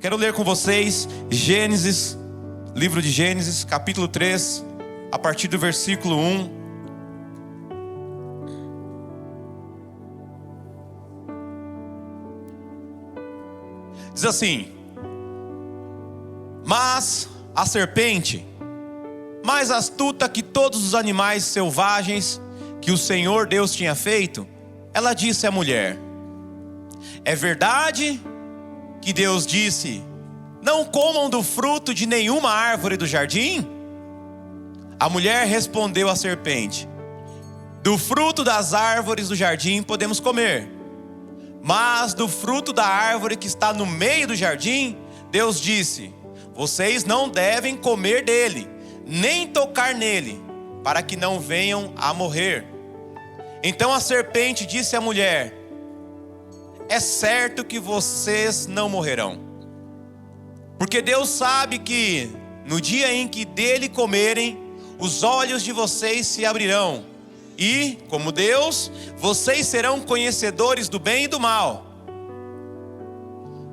Quero ler com vocês Gênesis, livro de Gênesis, capítulo 3, a partir do versículo 1. Diz assim: Mas a serpente, mais astuta que todos os animais selvagens que o Senhor Deus tinha feito, ela disse à mulher: É verdade que Deus disse: Não comam do fruto de nenhuma árvore do jardim? A mulher respondeu à serpente: Do fruto das árvores do jardim podemos comer, mas do fruto da árvore que está no meio do jardim, Deus disse: Vocês não devem comer dele, nem tocar nele, para que não venham a morrer. Então a serpente disse à mulher: É certo que vocês não morrerão, porque Deus sabe que no dia em que dele comerem, os olhos de vocês se abrirão, e, como Deus, vocês serão conhecedores do bem e do mal.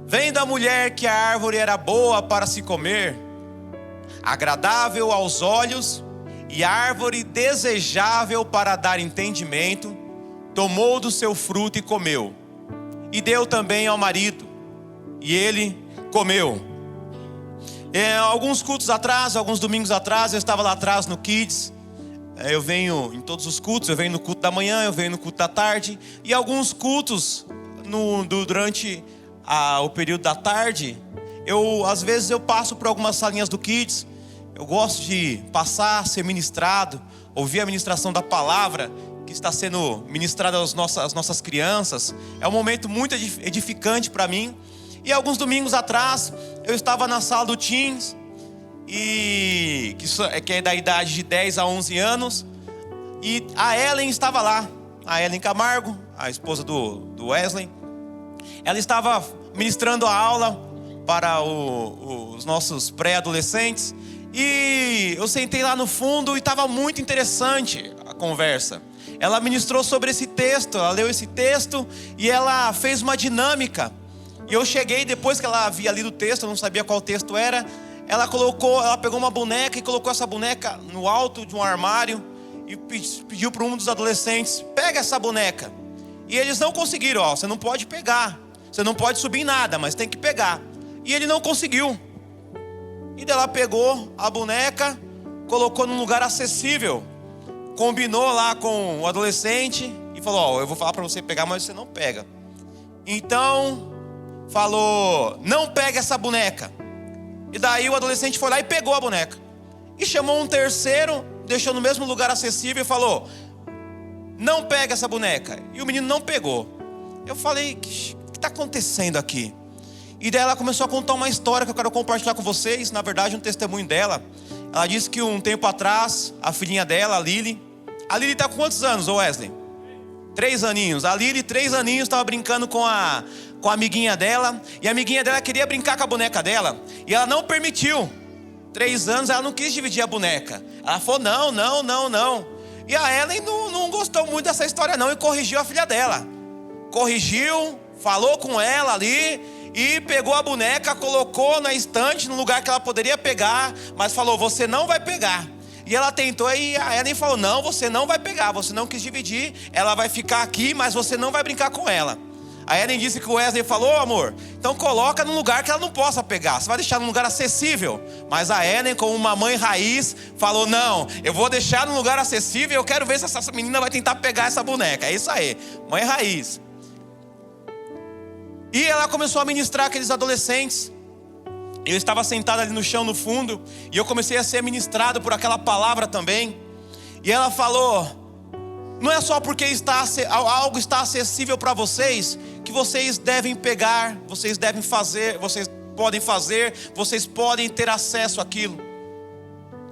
Vendo a mulher que a árvore era boa para se comer, agradável aos olhos, e árvore desejável para dar entendimento, tomou do seu fruto e comeu, e deu também ao marido, e ele comeu. Alguns cultos atrás, alguns domingos atrás, eu estava lá atrás no Kids. Eu venho em todos os cultos, eu venho no culto da manhã, eu venho no culto da tarde, e alguns cultos durante o período da tarde, às vezes eu passo por algumas salinhas do Kids. Eu gosto de passar, ser ministrado, ouvir a ministração da palavra que está sendo ministrada às nossas crianças. É um momento muito edificante para mim. E alguns domingos atrás, eu estava na sala do Teens, que é da idade de 10 a 11 anos, e a Ellen estava lá, a Ellen Camargo, a esposa do Wesley. Ela estava ministrando a aula para os nossos pré-adolescentes, e eu sentei lá no fundo e estava muito interessante a conversa. Ela ministrou sobre esse texto, ela leu esse texto e ela fez uma dinâmica. E eu cheguei, depois que ela havia lido o texto, eu não sabia qual texto era. Ela pegou uma boneca e colocou essa boneca no alto de um armário e pediu para um dos adolescentes: Pega essa boneca. E eles não conseguiram. Você não pode pegar, você não pode subir em nada, mas tem que pegar. E ele não conseguiu. E daí ela pegou a boneca, colocou num lugar acessível, combinou lá com o adolescente e falou: Eu vou falar para você pegar, mas você não pega. Então falou: Não pega essa boneca. E daí o adolescente foi lá e pegou a boneca. E chamou um terceiro, deixou no mesmo lugar acessível e falou: Não pega essa boneca. E o menino não pegou. Eu falei: O que está acontecendo aqui? E daí ela começou a contar uma história que eu quero compartilhar com vocês. Na verdade, um testemunho dela. Ela disse que um tempo atrás, a filhinha dela, a Lily está com quantos anos, Wesley? 3 aninhos. A Lily, 3 aninhos, estava brincando com a amiguinha dela. E a amiguinha dela queria brincar com a boneca dela, e ela não permitiu. 3 anos, ela não quis dividir a boneca. Ela falou: não. E a Ellen não gostou muito dessa história não, e corrigiu a filha dela. Corrigiu, falou com ela ali, e pegou a boneca, colocou na estante, no lugar que ela poderia pegar, mas falou: Você não vai pegar. E ela tentou, e a Ellen falou: Não, você não vai pegar, você não quis dividir, ela vai ficar aqui, mas você não vai brincar com ela. A Ellen disse que o Wesley falou: Amor, então coloca num lugar que ela não possa pegar, você vai deixar num lugar acessível. Mas a Ellen, como uma mãe raiz, falou: Não, eu vou deixar num lugar acessível, eu quero ver se essa menina vai tentar pegar essa boneca. É isso aí, mãe raiz. E ela começou a ministrar aqueles adolescentes. Eu estava sentado ali no chão, no fundo, e eu comecei a ser ministrado por aquela palavra também. E ela falou: Não é só porque algo está acessível para vocês que vocês devem pegar, vocês devem fazer, vocês podem ter acesso àquilo.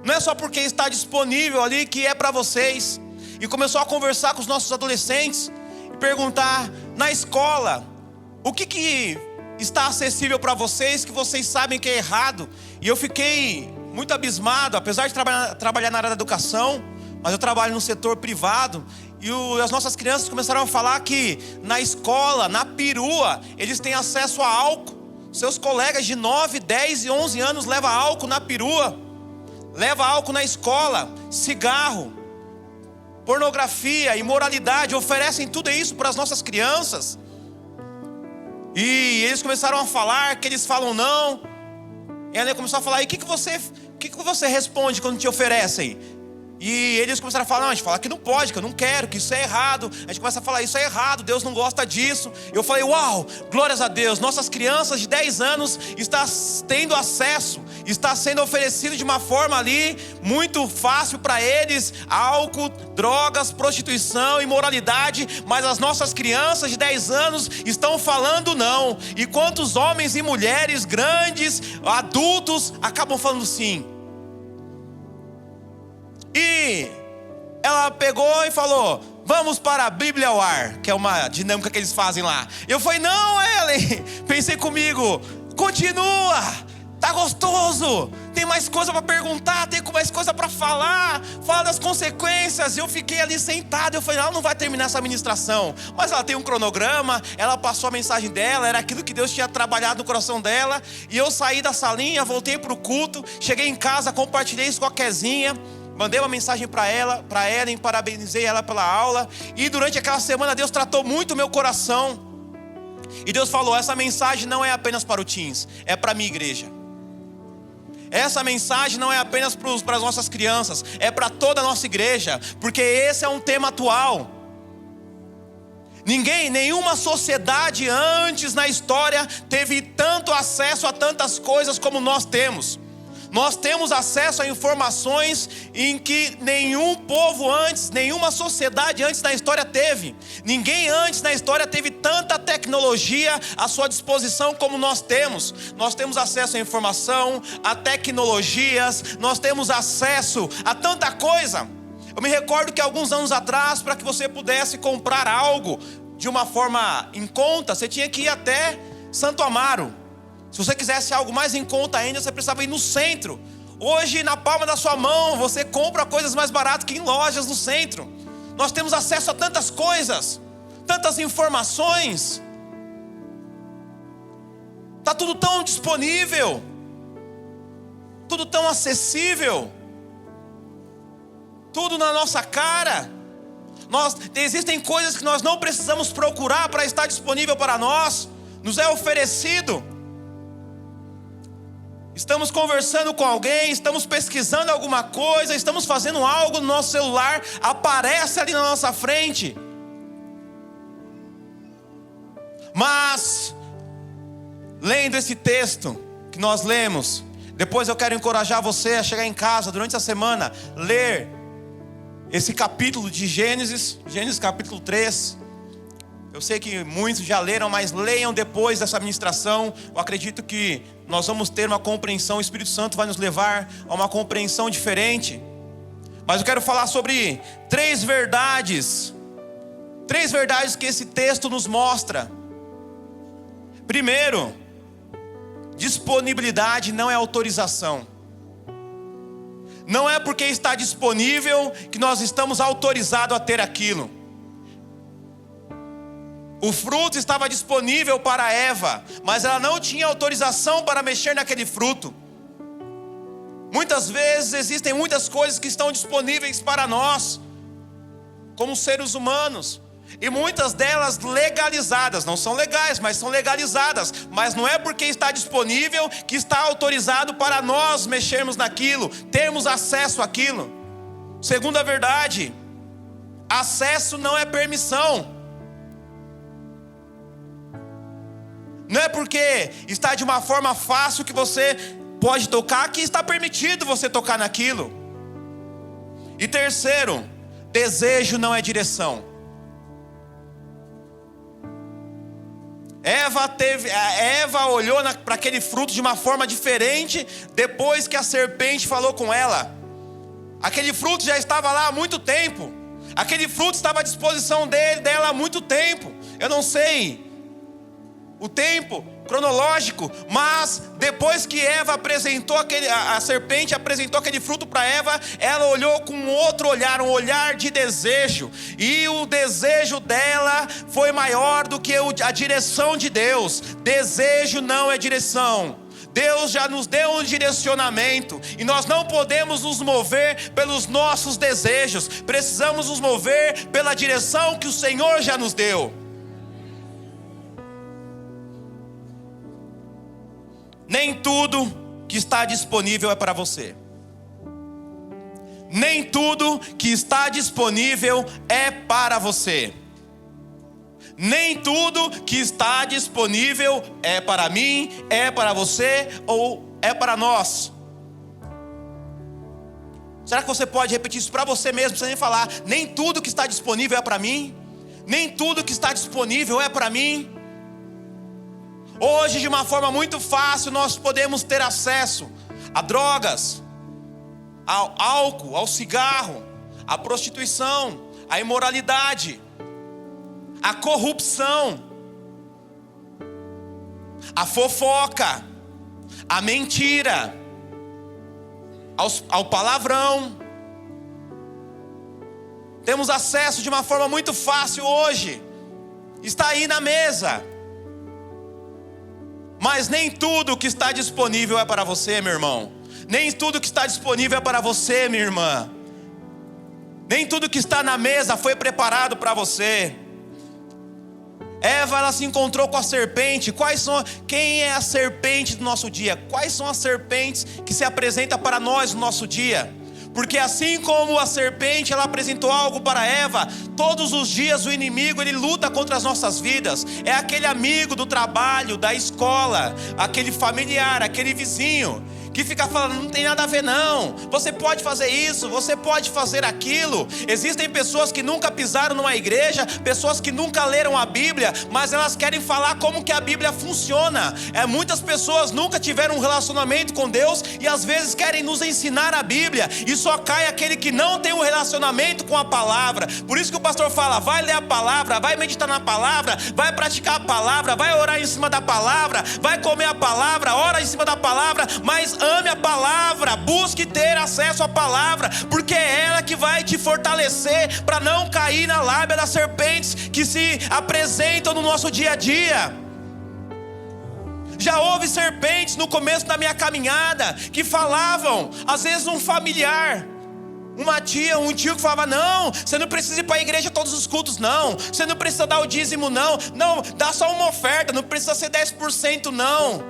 Não é só porque está disponível ali que é para vocês. E começou a conversar com os nossos adolescentes e perguntar: Na escola, o que está acessível para vocês que vocês sabem que é errado? E eu fiquei muito abismado, apesar de trabalhar na área da educação, mas eu trabalho no setor privado. E as nossas crianças começaram a falar que na escola, na perua, eles têm acesso a álcool. Seus colegas de 9, 10 e 11 anos levam álcool na perua, levam álcool na escola, cigarro, pornografia, imoralidade, oferecem tudo isso para as nossas crianças. E eles começaram a falar que eles falam não. E ela começou a falar, e o que você responde quando te oferecem? E eles começaram a falar, não, a gente fala que não pode, que eu não quero, que isso é errado. A gente começa a falar, isso é errado, Deus não gosta disso. Eu falei, uau, glórias a Deus, nossas crianças de 10 anos estão tendo acesso, está sendo oferecido de uma forma ali muito fácil para eles, álcool, drogas, prostituição, imoralidade. Mas as nossas crianças de 10 anos estão falando não. E quantos homens e mulheres grandes, adultos, acabam falando sim. E ela pegou e falou, vamos para a Bíblia ao ar, que é uma dinâmica que eles fazem lá. Eu falei, não, Ellen, pensei comigo, continua, tá gostoso, tem mais coisa para perguntar, tem mais coisa para falar, fala das consequências. Eu fiquei ali sentado, eu falei, ela não vai terminar essa ministração, mas ela tem um cronograma, ela passou a mensagem dela, era aquilo que Deus tinha trabalhado no coração dela. E eu saí da salinha, voltei para o culto, cheguei em casa, compartilhei isso com a Kezinha, mandei uma mensagem para ela, parabenizei ela pela aula. E durante aquela semana Deus tratou muito o meu coração. E Deus falou, essa mensagem não é apenas para o teens, é para a minha igreja. Essa mensagem não é apenas para as nossas crianças, é para toda a nossa igreja, porque esse é um tema atual. Nenhuma sociedade antes na história teve tanto acesso a tantas coisas como nós temos. Nós temos acesso a informações em que nenhum povo antes, nenhuma sociedade antes na história teve. Ninguém antes na história teve tanta tecnologia à sua disposição como nós temos. Nós temos acesso à informação, a tecnologias, nós temos acesso a tanta coisa. Eu me recordo que alguns anos atrás, para que você pudesse comprar algo de uma forma em conta, você tinha que ir até Santo Amaro. Se você quisesse algo mais em conta ainda, você precisava ir no centro. Hoje, na palma da sua mão, você compra coisas mais baratas que em lojas no centro. Nós temos acesso a tantas coisas, tantas informações. Está tudo tão disponível, tudo tão acessível, tudo na nossa cara. Existem coisas que nós não precisamos procurar para estar disponível para nós. Nos é oferecido. Estamos conversando com alguém, estamos pesquisando alguma coisa, estamos fazendo algo no nosso celular, aparece ali na nossa frente. Mas, lendo esse texto que nós lemos, depois eu quero encorajar você a chegar em casa durante a semana, ler esse capítulo de Gênesis capítulo 3. Eu sei que muitos já leram, mas leiam depois dessa ministração. Eu acredito que nós vamos ter uma compreensão, o Espírito Santo vai nos levar a uma compreensão diferente. Mas eu quero falar sobre três verdades que esse texto nos mostra. Primeiro, disponibilidade não é autorização. Não é porque está disponível que nós estamos autorizados a ter aquilo. O fruto estava disponível para Eva, mas ela não tinha autorização para mexer naquele fruto. Muitas vezes existem muitas coisas que estão disponíveis para nós, como seres humanos, e muitas delas legalizadas, não são legais, mas são legalizadas. Mas não é porque está disponível que está autorizado para nós mexermos naquilo, termos acesso àquilo. Segunda verdade, acesso não é permissão. Não é porque está de uma forma fácil que você pode tocar que está permitido você tocar naquilo. E terceiro, desejo não é direção. Eva olhou para aquele fruto de uma forma diferente depois que a serpente falou com ela. Aquele fruto já estava lá há muito tempo. Aquele fruto estava à disposição dela há muito tempo. Eu não sei o tempo cronológico, mas depois que Eva apresentou a serpente apresentou aquele fruto para Eva, ela olhou com outro olhar, um olhar de desejo, e o desejo dela foi maior do que a direção de Deus. Desejo não é direção. Deus já nos deu um direcionamento, e nós não podemos nos mover pelos nossos desejos, precisamos nos mover pela direção que o Senhor já nos deu. Nem tudo que está disponível é para você. Nem tudo que está disponível é para você. Nem tudo que está disponível é para mim, é para você ou é para nós. Será que você pode repetir isso para você mesmo, sem nem falar? Nem tudo que está disponível é para mim. Nem tudo que está disponível é para mim. Hoje, de uma forma muito fácil, nós podemos ter acesso a drogas, ao álcool, ao cigarro, à prostituição, à imoralidade, à corrupção, à fofoca, à mentira, ao palavrão. Temos acesso de uma forma muito fácil hoje. Está aí na mesa. Mas nem tudo que está disponível é para você, meu irmão. Nem tudo que está disponível é para você, minha irmã. Nem tudo que está na mesa foi preparado para você. Eva, ela se encontrou com a serpente. Quem é a serpente do nosso dia? Quais são as serpentes que se apresentam para nós no nosso dia? Porque assim como a serpente, ela apresentou algo para Eva, todos os dias o inimigo, ele luta contra as nossas vidas. É aquele amigo do trabalho, da escola, aquele familiar, aquele vizinho, que fica falando, não tem nada a ver não, você pode fazer isso, você pode fazer aquilo. Existem pessoas que nunca pisaram numa igreja, pessoas que nunca leram a Bíblia, mas elas querem falar como que a Bíblia funciona. Muitas pessoas nunca tiveram um relacionamento com Deus, e às vezes querem nos ensinar a Bíblia, e só cai aquele que não tem um relacionamento com a palavra. Por isso que o pastor fala, vai ler a palavra, vai meditar na palavra, vai praticar a palavra, vai orar em cima da palavra, vai comer a palavra, ora em cima da palavra, mas ame a palavra, busque ter acesso à palavra, porque é ela que vai te fortalecer para não cair na lábia das serpentes que se apresentam no nosso dia a dia. Já houve serpentes no começo da minha caminhada que falavam, às vezes um familiar, uma tia, um tio que falava, não, você não precisa ir para a igreja todos os cultos não, você não precisa dar o dízimo não, dá só uma oferta, não precisa ser 10% não,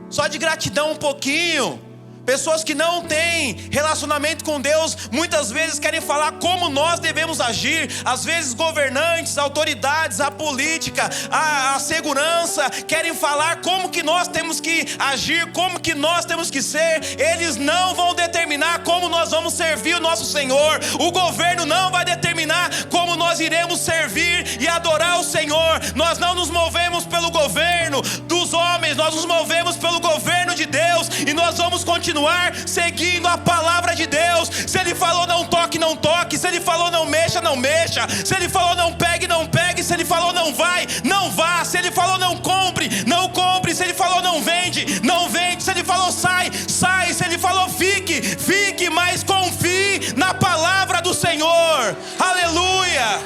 só de gratidão um pouquinho. Pessoas que não têm relacionamento com Deus, muitas vezes querem falar como nós devemos agir. Às vezes governantes, autoridades, a política, a segurança, querem falar como que nós temos que agir, como que nós temos que ser. Eles não vão determinar como nós vamos servir o nosso Senhor. O governo não vai determinar como nós iremos servir e adorar o Senhor. Nós não nos movemos pelo governo dos homens, nós nos movemos pelo governo de Deus, e nós vamos continuar seguindo a palavra de Deus. Se Ele falou não toque, não toque. Se Ele falou não mexa, não mexa. Se Ele falou não pegue, não pegue. Se Ele falou não vai, não vá. Se Ele falou não compre, não compre. Se Ele falou não vende, não vende. Se Ele falou sai, sai. Se Ele falou fique, fique. Mas confie na palavra do Senhor. Aleluia,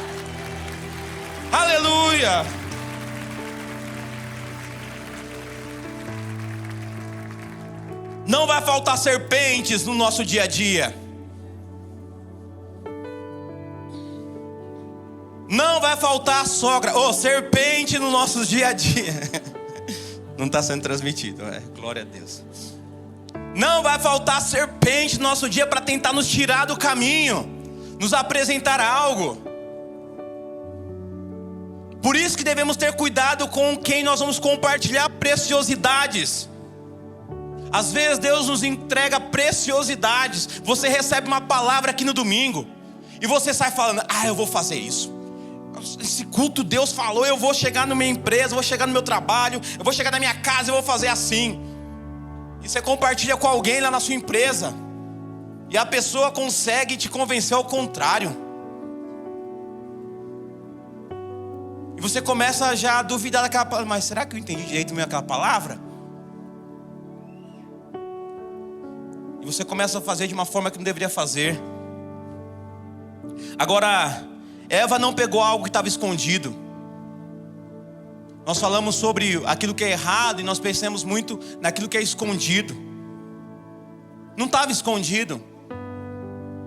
aleluia. Não vai faltar serpentes no nosso dia a dia. Não vai faltar sogra, serpente no nosso dia a dia. Não está sendo transmitido, glória a Deus. Não vai faltar serpente no nosso dia para tentar nos tirar do caminho, nos apresentar algo. Por isso que devemos ter cuidado com quem nós vamos compartilhar preciosidades. Às vezes Deus nos entrega preciosidades. Você recebe uma palavra aqui no domingo e você sai falando, eu vou fazer isso. Esse culto Deus falou, eu vou chegar na minha empresa, eu vou chegar no meu trabalho, eu vou chegar na minha casa, eu vou fazer assim. E você compartilha com alguém lá na sua empresa, e a pessoa consegue te convencer ao contrário. E você começa já a duvidar daquela palavra. Mas será que eu entendi direito mesmo aquela palavra? E você começa a fazer de uma forma que não deveria fazer. Agora, Eva não pegou algo que estava escondido. Nós falamos sobre aquilo que é errado e nós pensamos muito naquilo que é escondido. Não estava escondido.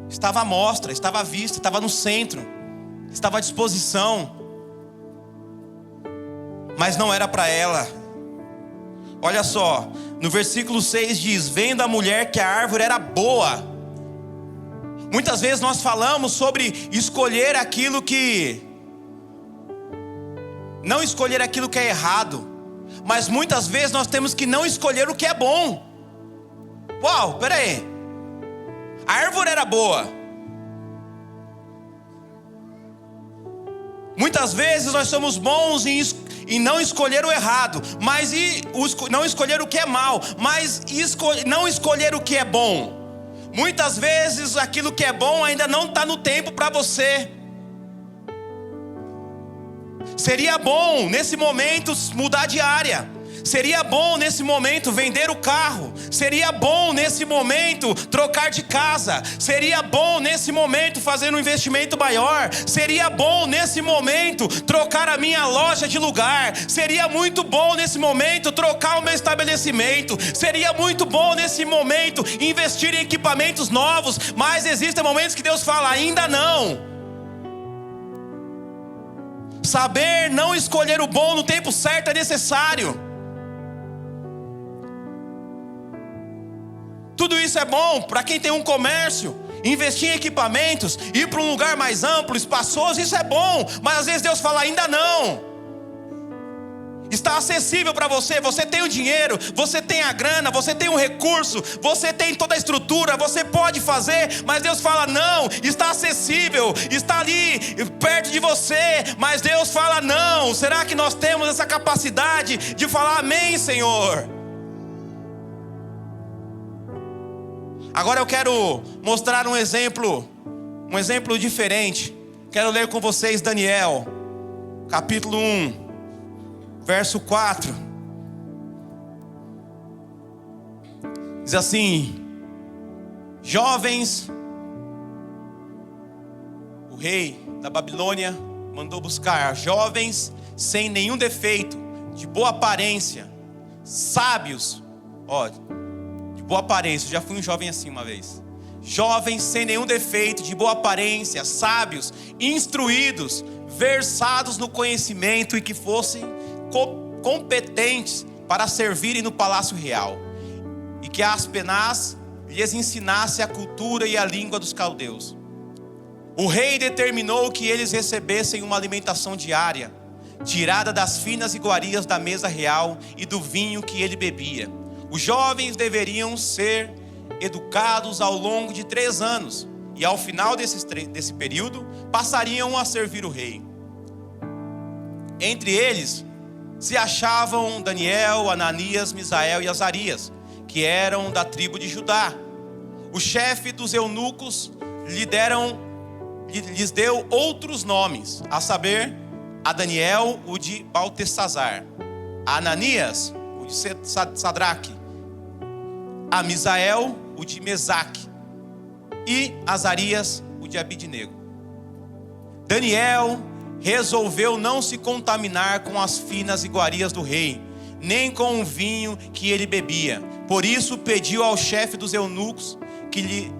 Estava à mostra, estava à vista, estava no centro, estava à disposição. Mas não era para ela. Olha só, no versículo 6 diz: vendo a mulher que a árvore era boa. Muitas vezes nós falamos sobre escolher aquilo que... não escolher aquilo que é errado. Mas muitas vezes nós temos que não escolher o que é bom. Uau, peraí. A árvore era boa. Muitas vezes nós somos bons em não escolher o errado, mas não escolher o que é mal, mas não escolher o que é bom. Muitas vezes aquilo que é bom ainda não está no tempo para você. Seria bom nesse momento mudar de área. Seria bom nesse momento vender o carro. Seria bom nesse momento trocar de casa. Seria bom nesse momento fazer um investimento maior. Seria bom nesse momento trocar a minha loja de lugar. Seria muito bom nesse momento trocar o meu estabelecimento. Seria muito bom nesse momento investir em equipamentos novos. Mas existem momentos que Deus fala: ainda não. Saber não escolher o bom no tempo certo é necessário. Tudo isso é bom para quem tem um comércio. Investir em equipamentos, ir para um lugar mais amplo, espaçoso, isso é bom. Mas às vezes Deus fala: ainda não. Está acessível para você. Você tem o dinheiro, você tem a grana, você tem o recurso, você tem toda a estrutura, você pode fazer. Mas Deus fala: não, está acessível, está ali perto de você. Mas Deus fala: não. Será que nós temos essa capacidade de falar amém, Senhor? Agora eu quero mostrar um exemplo diferente. Quero ler com vocês Daniel, capítulo 1, verso 4. Diz assim: jovens, o rei da Babilônia mandou buscar jovens sem nenhum defeito, de boa aparência, sábios, boa aparência. Já fui um jovem assim uma vez. Jovens sem nenhum defeito, de boa aparência, sábios, instruídos, versados no conhecimento e que fossem competentes para servirem no palácio real. E que Aspenaz lhes ensinasse a cultura e a língua dos caldeus. O rei determinou que eles recebessem uma alimentação diária, tirada das finas iguarias da mesa real e do vinho que ele bebia. Os jovens deveriam ser educados ao longo de 3 anos. E ao final desse período, passariam a servir o rei. Entre eles se achavam Daniel, Ananias, Misael e Azarias, que eram da tribo de Judá. O chefe dos eunucos lhes deu outros nomes, a saber, a Daniel, o de Baltesazar, a Ananias, o de Sadraque, a Misael, o de Mesaque, e Azarias, o de Abidnego. Daniel resolveu não se contaminar com as finas iguarias do rei, nem com o vinho que ele bebia. Por isso pediu ao chefe dos eunucos que lhe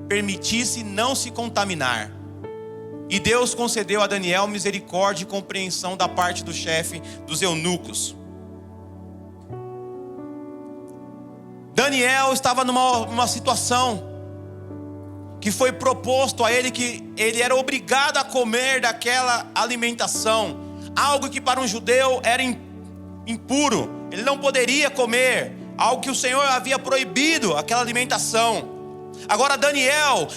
permitisse não se contaminar. E Deus concedeu a Daniel misericórdia e compreensão da parte do chefe dos eunucos. Daniel estava numa situação que foi proposto a ele, que ele era obrigado a comer daquela alimentação, algo que para um judeu era impuro, ele não poderia comer, algo que o Senhor havia proibido, aquela alimentação. Agora Daniel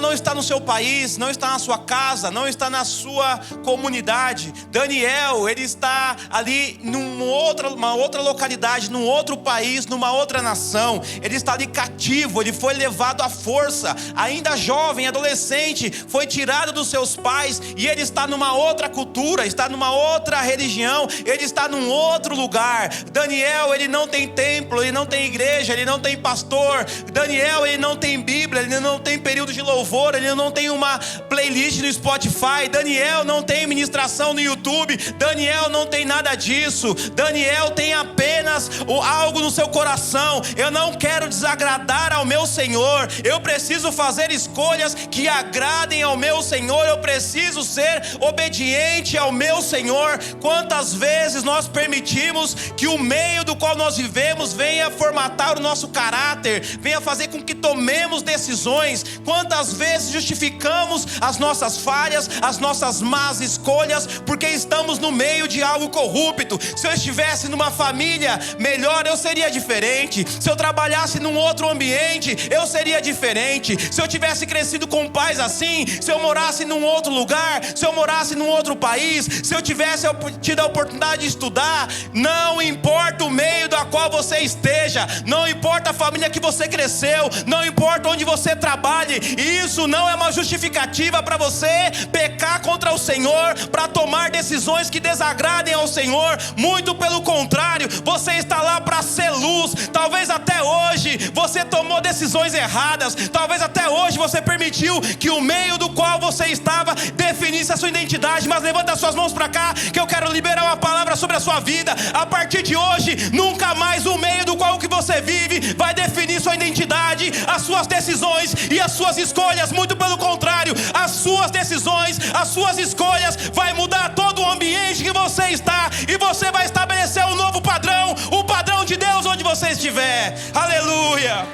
não está no seu país, não está na sua casa, não está na sua comunidade. Daniel, ele está ali numa outra localidade, num outro país, numa outra nação. Ele está ali cativo, ele foi levado à força, ainda jovem, adolescente, foi tirado dos seus pais, e ele está numa outra cultura, está numa outra religião, ele está num outro lugar. Daniel, ele não tem templo, ele não tem igreja, ele não tem pastor. Daniel, ele não tem Bíblia, ele não tem período de louvor, ele não tem uma playlist no Spotify. Daniel não tem ministração no YouTube. Daniel não tem nada disso. Daniel tem apenas algo no seu coração: eu não quero desagradar ao meu Senhor, eu preciso fazer escolhas que agradem ao meu Senhor, eu preciso ser obediente ao meu Senhor. Quantas vezes nós permitimos que o meio do qual nós vivemos venha formatar o nosso caráter, venha fazer com que tomemos decisões? Quantas vezes justificamos as nossas falhas, as nossas más escolhas, porque estamos no meio de algo corrupto? Se eu estivesse numa família melhor, eu seria diferente. Se eu trabalhasse num outro ambiente, eu seria diferente. Se eu tivesse crescido com pais assim, se eu morasse num outro lugar, se eu morasse num outro país, se eu tivesse tido a oportunidade de estudar. Não importa o meio do qual você esteja, não importa a família que você cresceu, não importa onde você trabalhe, isso não é uma justificativa para você pecar contra o Senhor, para tomar decisões que desagradem ao Senhor. Muito pelo contrário, você está lá para ser luz. Talvez até hoje você tomou decisões erradas, talvez até hoje você permitiu que o meio do qual você estava definisse a sua identidade. Mas levanta as suas mãos para cá, que eu quero liberar uma palavra sobre a sua vida. A partir de hoje, nunca mais o meio do qual que você vive vai definir sua identidade, as suas decisões e as suas escolhas. Muito pelo contrário, as suas decisões, as suas escolhas vai mudar todo o ambiente que você está, e você vai estabelecer um novo padrão, o padrão de Deus onde você estiver. Aleluia.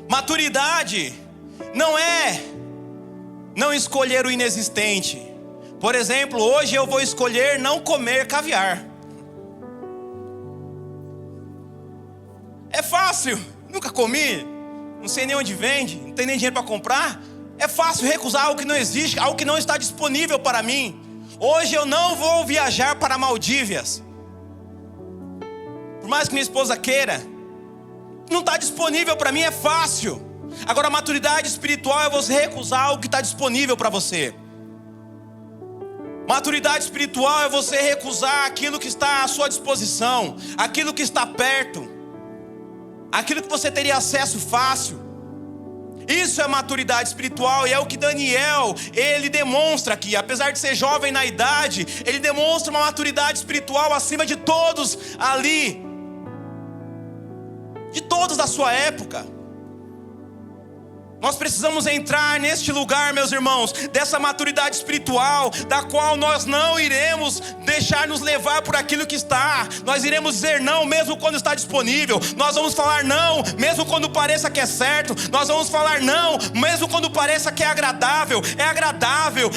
Maturidade não é não escolher o inexistente. Por exemplo, hoje eu vou escolher não comer caviar. É fácil, nunca comi, não sei nem onde vende, não tenho nem dinheiro para comprar. É fácil recusar algo que não existe, algo que não está disponível para mim. Hoje eu não vou viajar para Maldívias, por mais que minha esposa queira, não está disponível para mim, é fácil. Agora, a maturidade espiritual é você recusar algo que está disponível para você. Maturidade espiritual é você recusar aquilo que está à sua disposição, aquilo que está perto, aquilo que você teria acesso fácil. Isso é maturidade espiritual, e é o que Daniel, ele demonstra aqui. Apesar de ser jovem na idade, ele demonstra uma maturidade espiritual acima de todos ali, de todos da sua época. Nós precisamos entrar neste lugar, meus irmãos, dessa maturidade espiritual, da qual nós não iremos deixar nos levar por aquilo que está. Nós iremos dizer não mesmo quando está disponível. Nós vamos falar não mesmo quando pareça que é certo. Nós vamos falar não mesmo quando pareça que é agradável,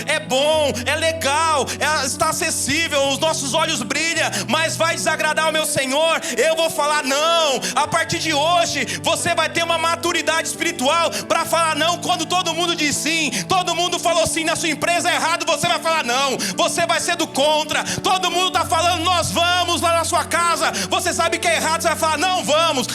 é bom, é legal, está acessível, os nossos olhos brilham, mas vai desagradar o meu Senhor. Eu vou falar não. A partir de hoje, você vai ter uma maturidade espiritual para falar não quando todo mundo diz sim. Todo mundo falou sim na sua empresa, é errado, você vai falar não. Você vai ser do contra. Todo mundo está falando nós vamos lá na sua casa, você sabe que é errado, você vai falar não vamos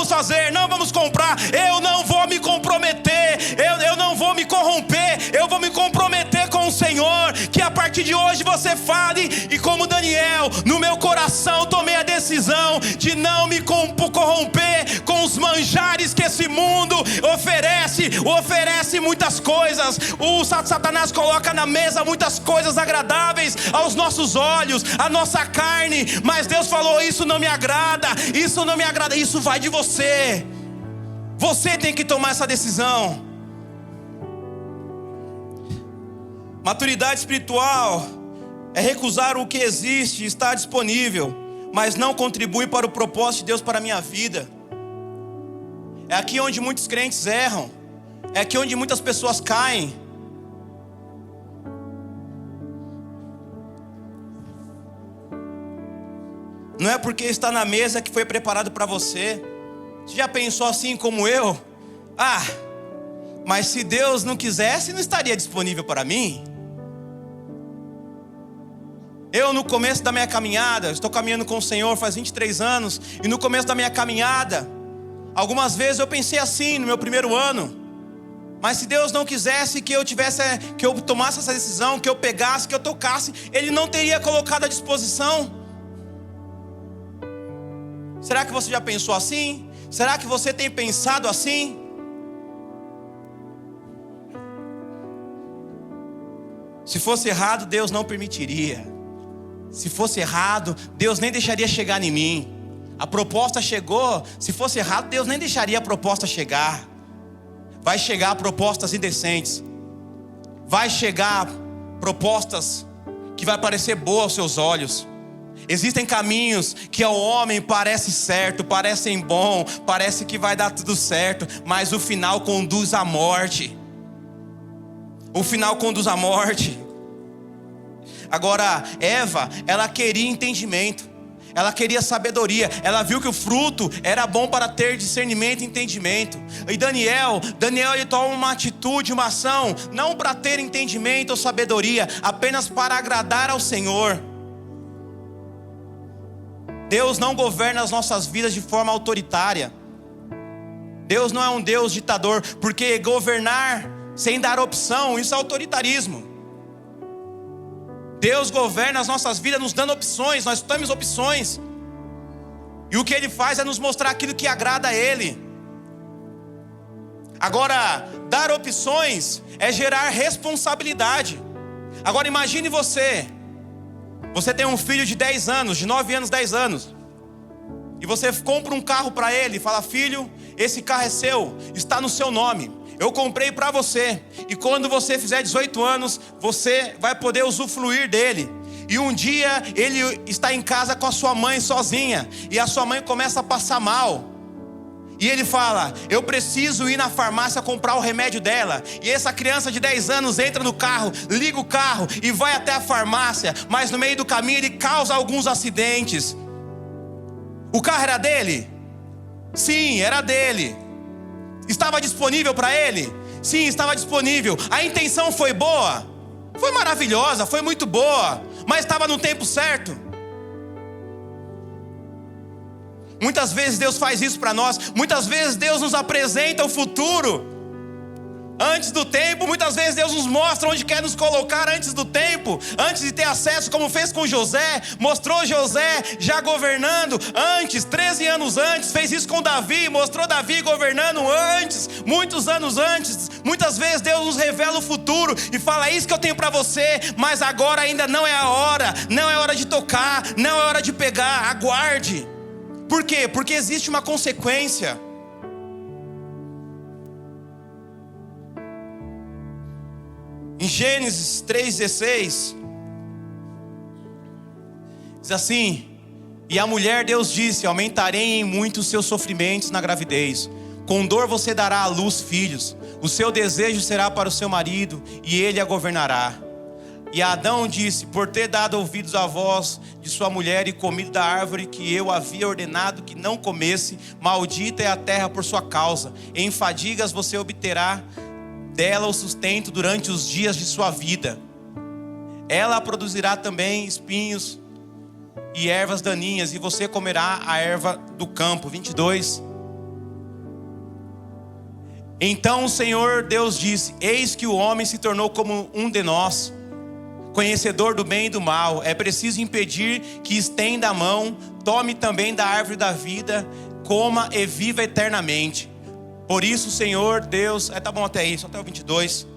fazer, não vamos comprar. Eu não vou me comprometer, eu não vou me corromper, eu vou me comprometer com o Senhor. Que a partir de hoje você fale, e como Daniel, no meu coração tomei a decisão de não me corromper com os manjares que esse mundo oferece muitas coisas. O Satanás coloca na mesa muitas coisas agradáveis aos nossos olhos, a nossa carne, mas Deus falou: isso não me agrada, isso vai de você. Você tem que tomar essa decisão. Maturidade espiritual é recusar o que existe, está disponível, mas não contribui para o propósito de Deus para a minha vida. É aqui onde muitos crentes erram, é aqui onde muitas pessoas caem. Não é porque está na mesa que foi preparado para você. Você já pensou assim como eu? Mas se Deus não quisesse, não estaria disponível para mim. Eu, no começo da minha caminhada, estou caminhando com o Senhor faz 23 anos, e no começo da minha caminhada, algumas vezes eu pensei assim no meu primeiro ano: mas se Deus não quisesse que eu tomasse essa decisão, que eu pegasse, que eu tocasse, Ele não teria colocado à disposição. Será que você já pensou assim? Será que você tem pensado assim? Se fosse errado, Deus não permitiria. Se fosse errado, Deus nem deixaria chegar em mim. A proposta chegou. Se fosse errado, Deus nem deixaria a proposta chegar. Vai chegar propostas indecentes. Vai chegar propostas que vai parecer boa aos seus olhos. Existem caminhos que ao homem parece certo, parecem bom, parece que vai dar tudo certo, mas o final conduz à morte. O final conduz à morte. Agora, Eva, ela queria entendimento, ela queria sabedoria, ela viu que o fruto era bom para ter discernimento e entendimento. E Daniel ele toma uma atitude, uma ação, não para ter entendimento ou sabedoria, apenas para agradar ao Senhor. Deus não governa as nossas vidas de forma autoritária. Deus não é um Deus ditador, porque governar sem dar opção, isso é autoritarismo. Deus governa as nossas vidas nos dando opções, nós temos opções. E o que Ele faz é nos mostrar aquilo que agrada a Ele. Agora, dar opções é gerar responsabilidade. Agora imagine você tem um filho de 10 anos, de 9 anos, 10 anos. E você compra um carro para ele e fala: filho, esse carro é seu, está no seu nome. Eu comprei para você, e quando você fizer 18 anos, você vai poder usufruir dele. E um dia ele está em casa com a sua mãe sozinha, e a sua mãe começa a passar mal. E ele fala: eu preciso ir na farmácia comprar o remédio dela. E essa criança de 10 anos entra no carro, liga o carro e vai até a farmácia. Mas no meio do caminho ele causa alguns acidentes. O carro era dele? Sim, era dele. Estava disponível para ele? Sim, estava disponível. A intenção foi boa? Foi maravilhosa, foi muito boa, mas estava no tempo certo. Muitas vezes Deus faz isso para nós. Muitas vezes Deus nos apresenta o futuro antes do tempo. Muitas vezes Deus nos mostra onde quer nos colocar antes do tempo, antes de ter acesso, como fez com José. Mostrou José já governando antes, 13 anos antes. Fez isso com Davi, mostrou Davi governando antes, muitos anos antes. Muitas vezes Deus nos revela o futuro e fala: é isso que eu tenho para você, mas agora ainda não é a hora. Não é hora de tocar, não é hora de pegar. Aguarde. Por quê? Porque existe uma consequência. Em Gênesis 3,16 diz assim: e a mulher, Deus disse: aumentarei em muito os seus sofrimentos na gravidez, com dor você dará à luz filhos, o seu desejo será para o seu marido, e ele a governará. E Adão disse: por ter dado ouvidos à voz de sua mulher e comido da árvore que eu havia ordenado que não comesse, maldita é a terra por sua causa, em fadigas você obterá dela o sustento durante os dias de sua vida. Ela produzirá também espinhos e ervas daninhas, e você comerá a erva do campo. 22. Então o Senhor Deus disse: eis que o homem se tornou como um de nós, conhecedor do bem e do mal. É preciso impedir que estenda a mão, tome também da árvore da vida, coma e viva eternamente. Por isso o Senhor Deus... tá bom até isso, até o 22.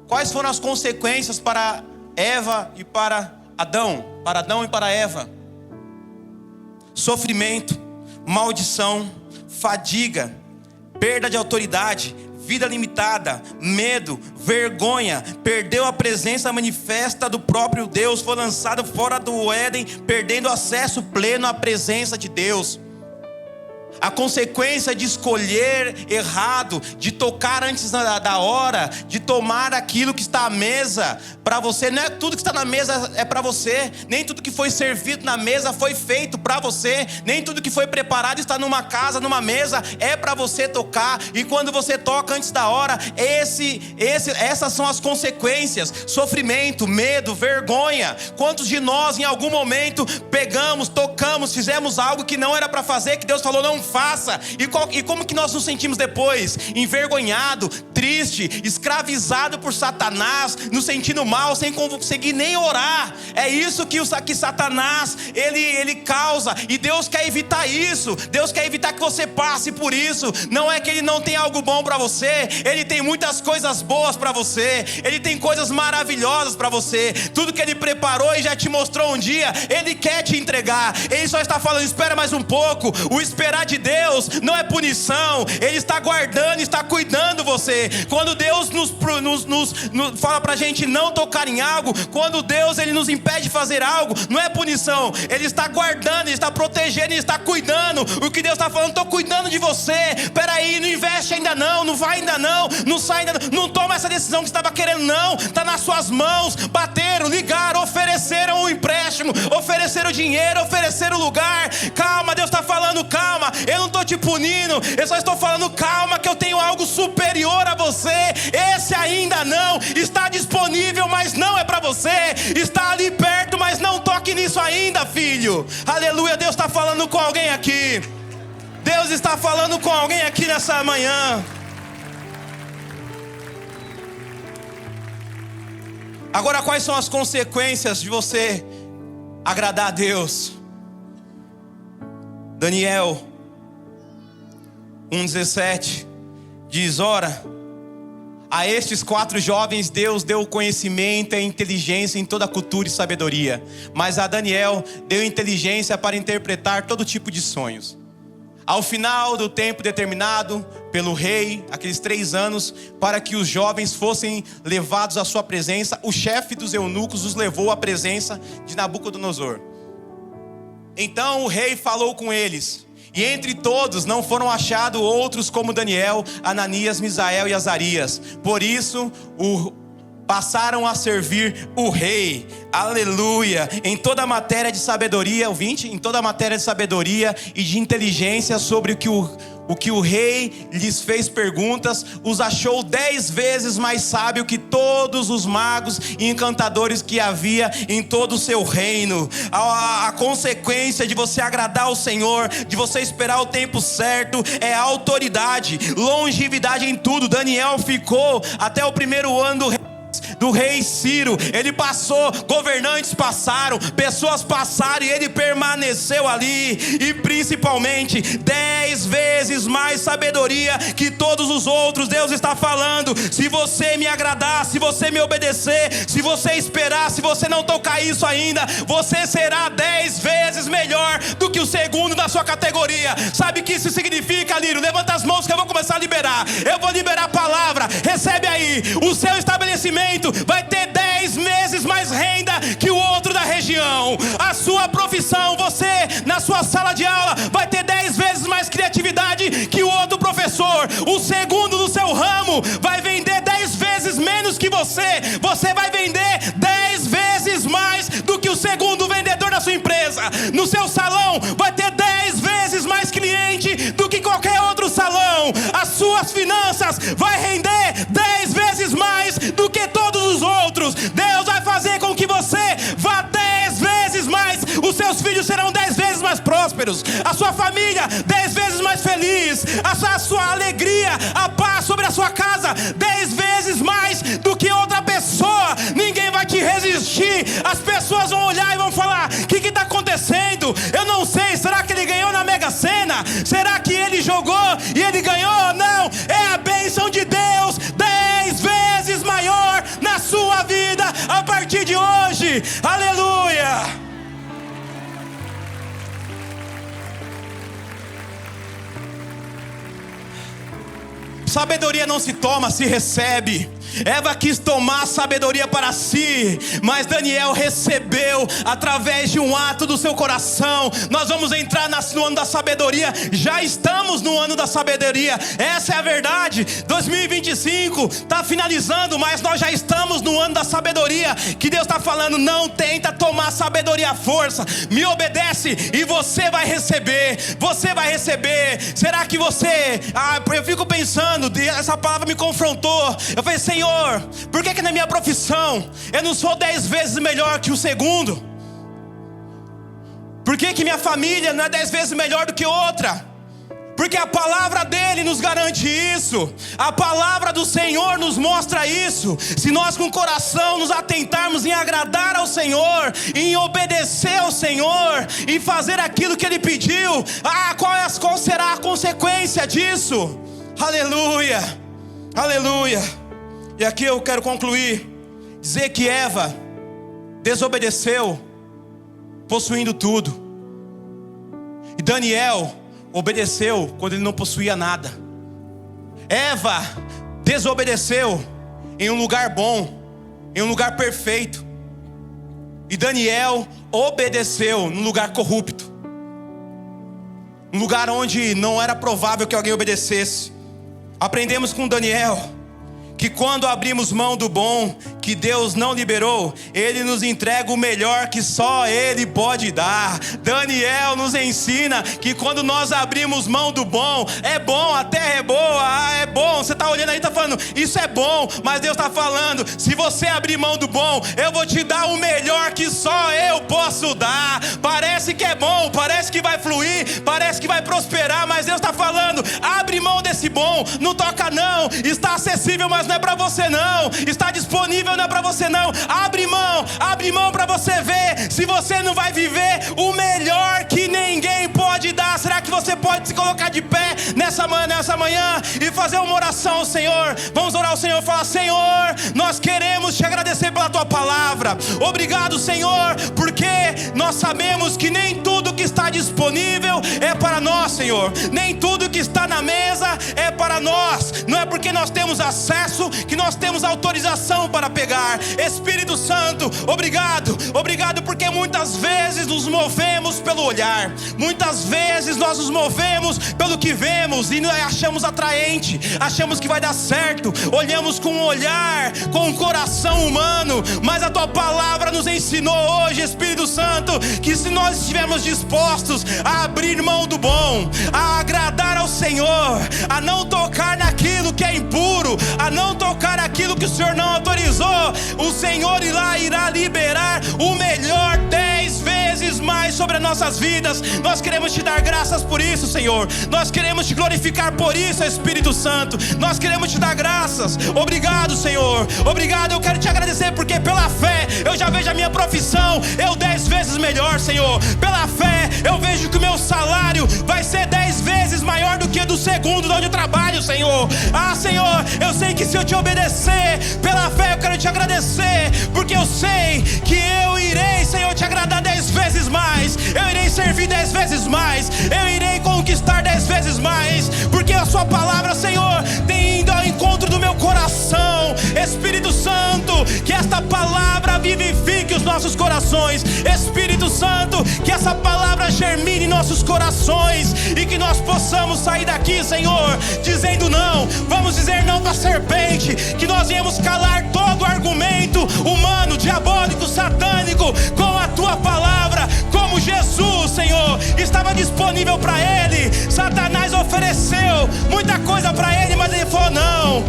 Quais foram as consequências para Eva e para Adão? Para Adão e para Eva: sofrimento, maldição, fadiga, perda de autoridade, vida limitada, medo, vergonha, perdeu a presença manifesta do próprio Deus, foi lançado fora do Éden, perdendo acesso pleno à presença de Deus. A consequência de escolher errado, de tocar antes da hora, de tomar aquilo que está à mesa para você. Não é tudo que está na mesa é para você. Nem tudo que foi servido na mesa foi feito para você. Nem tudo que foi preparado está numa casa, numa mesa, é para você tocar. E quando você toca antes da hora, essas são as consequências: sofrimento, medo, vergonha. Quantos de nós em algum momento pegamos, tocamos, fizemos algo que não era para fazer, que Deus falou não faça, e como que nós nos sentimos depois? Envergonhado, triste, escravizado por Satanás, nos sentindo mal, sem conseguir nem orar. É isso que Satanás ele causa, e Deus quer evitar isso. Deus quer evitar que você passe por isso. Não é que Ele não tem algo bom para você, Ele tem muitas coisas boas para você, Ele tem coisas maravilhosas para você. Tudo que Ele preparou e já te mostrou um dia, Ele quer te entregar. Ele só está falando: espera mais um pouco. O esperar de Deus não é punição. Ele está guardando, está cuidando você. Quando Deus nos fala pra gente não tocar em algo, quando Deus ele nos impede de fazer algo, não é punição. Ele está guardando, Ele está protegendo, Ele está cuidando. O que Deus está falando: estou cuidando de você. Peraí, não investe ainda não, não vai ainda não, não sai ainda não, não toma essa decisão que estava querendo não. Está nas suas mãos. Bateram, ligaram, ofereceram o empréstimo, ofereceram o dinheiro, ofereceram o lugar. Calma, Deus está falando: calma, eu não estou te punindo, eu só estou falando calma, que eu tenho algo superior a você. Esse ainda não está disponível, mas não é para você. Está ali perto, mas não toque nisso ainda, filho. Aleluia. Deus está falando com alguém aqui. Deus está falando com alguém aqui nessa manhã. Agora, quais são as consequências de você agradar a Deus? Daniel 1,17 diz: ora, a estes 4 jovens Deus deu conhecimento e inteligência em toda a cultura e sabedoria, mas a Daniel deu inteligência para interpretar todo tipo de sonhos. Ao final do tempo determinado pelo rei, aqueles 3 anos, para que os jovens fossem levados à sua presença, o chefe dos eunucos os levou à presença de Nabucodonosor. Então o rei falou com eles, e entre todos não foram achados outros como Daniel, Ananias, Misael e Azarias. Por isso passaram a servir o rei. Aleluia. Em toda a matéria de sabedoria, ouvinte, em toda a matéria de sabedoria e de inteligência sobre o que o rei lhes fez perguntas, os achou 10 vezes mais sábio que todos os magos e encantadores que havia em todo o seu reino. A consequência de você agradar ao Senhor, de você esperar o tempo certo, é autoridade, longevidade em tudo. Daniel ficou até o 1º ano do rei Ciro. Ele passou, governantes passaram, pessoas passaram, e ele permaneceu ali. E principalmente 10 vezes mais sabedoria que todos os outros. Deus está falando: se você me agradar, se você me obedecer, se você esperar, se você não tocar isso ainda, você será 10 vezes melhor do que o segundo da sua categoria. Sabe o que isso significa, Lírio? Levanta as mãos que eu vou começar a liberar. Eu vou liberar a palavra. Recebe aí. O seu estabelecimento vai ter 10 vezes mais renda que o outro da região. A sua profissão, você na sua sala de aula vai ter 10 vezes mais criatividade que o outro professor. O segundo do seu ramo vai vender 10 vezes menos que você. Você vai vender 10 vezes mais do que o segundo vendedor da sua empresa. No seu salão vai ter 10 vezes mais cliente do que qualquer outro salão. As suas finanças vai render 10 vezes mais do que todos os outros. Deus vai fazer com que você vá 10 vezes mais. Os seus filhos serão 10 vezes mais prósperos. A sua família 10 vezes mais feliz. A sua alegria, a paz sobre a sua casa 10 vezes mais do que outra pessoa. Ninguém vai te resistir. As pessoas vão olhar e vão falar: o que está acontecendo? Eu não sei, será que ele ganhou na Mega Sena? Será que ele jogou e ele ganhou? Não, é a bênção de Deus 10 vezes maior na sua vida a partir de hoje. Aleluia. Sabedoria não se toma, se recebe. Eva quis tomar a sabedoria para si, mas Daniel recebeu através de um ato do seu coração. Nós vamos entrar no ano da sabedoria. Já estamos no ano da sabedoria. Essa é a verdade. 2025 está finalizando, mas nós já estamos no ano da sabedoria. Que Deus está falando: não tenta tomar sabedoria à força, me obedece e você vai receber. Você vai receber. Será que você... eu fico pensando, essa palavra me confrontou. Eu falei: Senhor, por que na minha profissão eu não sou 10 vezes melhor que o segundo? Por que minha família não é 10 vezes melhor do que outra? Porque a palavra dele nos garante isso. A palavra do Senhor nos mostra isso. Se nós com o coração nos atentarmos em agradar ao Senhor, em obedecer ao Senhor, em fazer aquilo que Ele pediu, qual será a consequência disso? Aleluia, aleluia. E aqui eu quero concluir, dizer que Eva desobedeceu, possuindo tudo, e Daniel obedeceu quando ele não possuía nada. Eva desobedeceu em um lugar bom, em um lugar perfeito, e Daniel obedeceu num lugar corrupto, um lugar onde não era provável que alguém obedecesse. Aprendemos com Daniel que quando abrimos mão do bom que Deus não liberou, Ele nos entrega o melhor que só Ele pode dar. Daniel nos ensina que quando nós abrimos mão do bom, é bom, a terra é boa, é bom. Você está olhando aí, está falando, isso é bom, mas Deus está falando, se você abrir mão do bom, eu vou te dar o melhor que só eu posso dar. Parece que é bom, parece que vai fluir, parece que vai prosperar, mas Deus está falando, abre mão desse bom, não toca não, está acessível, mas não é para você não, está disponível, não é para você não. Abre mão para você ver se você não vai viver o melhor que ninguém pode dar. Será que você pode se colocar de pé nessa manhã e fazer uma oração ao Senhor? Vamos orar ao Senhor e falar: Senhor, nós queremos te agradecer pela tua palavra. Obrigado, Senhor, porque nós sabemos que nem tudo que está disponível é para nós, Senhor. Nem tudo que está na mesa é para nós. Não é porque nós temos acesso que nós temos autorização para pegar. Espírito Santo, obrigado porque muitas vezes nos movemos pelo olhar, muitas vezes nós nos movemos pelo que vemos e achamos atraente, achamos que vai dar certo, olhamos com um olhar, com um coração humano, mas a tua palavra nos ensinou hoje, Espírito Santo, que se nós estivermos dispostos a abrir mão do bom, a agradar ao Senhor, a não tocar naquilo que é impuro, a não tocar aquilo que o Senhor não autorizou, o Senhor irá liberar o melhor 10 vezes mais sobre as nossas vidas. Nós queremos te dar graças por isso, Senhor. Nós queremos te glorificar por isso, Espírito Santo. Nós queremos te dar graças. Obrigado, Senhor. Obrigado, eu quero te agradecer porque pela fé eu já vejo a minha profissão 10 vezes melhor, Senhor. Pela fé eu vejo que o meu salário vai ser 10 vezes maior do que do segundo de onde eu trabalho, Senhor. Senhor, eu sei que se eu te obedecer pela fé, eu quero te agradecer, porque eu sei que eu irei, Senhor, te agradar 10 vezes mais, eu irei servir 10 vezes mais, eu irei conquistar 10 vezes mais, porque a sua palavra, Senhor, tem ido ao encontro do meu coração. Espírito Santo, que esta palavra vivifique os nossos corações. Espírito Santo, que essa palavra germine em nossos corações e que nós possamos sair daqui, Senhor, dizendo não. Vamos dizer não para a serpente, que nós viemos calar todo argumento humano, diabólico, satânico, com a tua palavra. Como Jesus, Senhor, estava disponível para ele, Satanás ofereceu muita coisa para ele, mas ele falou: não,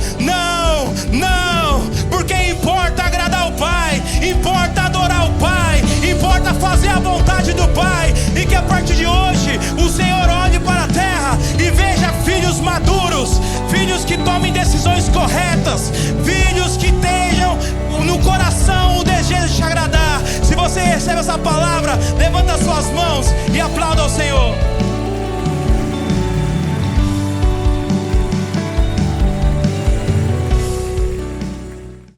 porque importa agradar o Pai, importa adorar o Pai, importa fazer a vontade do Pai, e que a partir de hoje o Senhor olhe para a terra e veja filhos maduros, filhos que tomem decisões corretas, filhos que tenham no coração o desejo de te agradar. Se você recebe essa palavra, levanta as suas mãos e aplauda ao Senhor.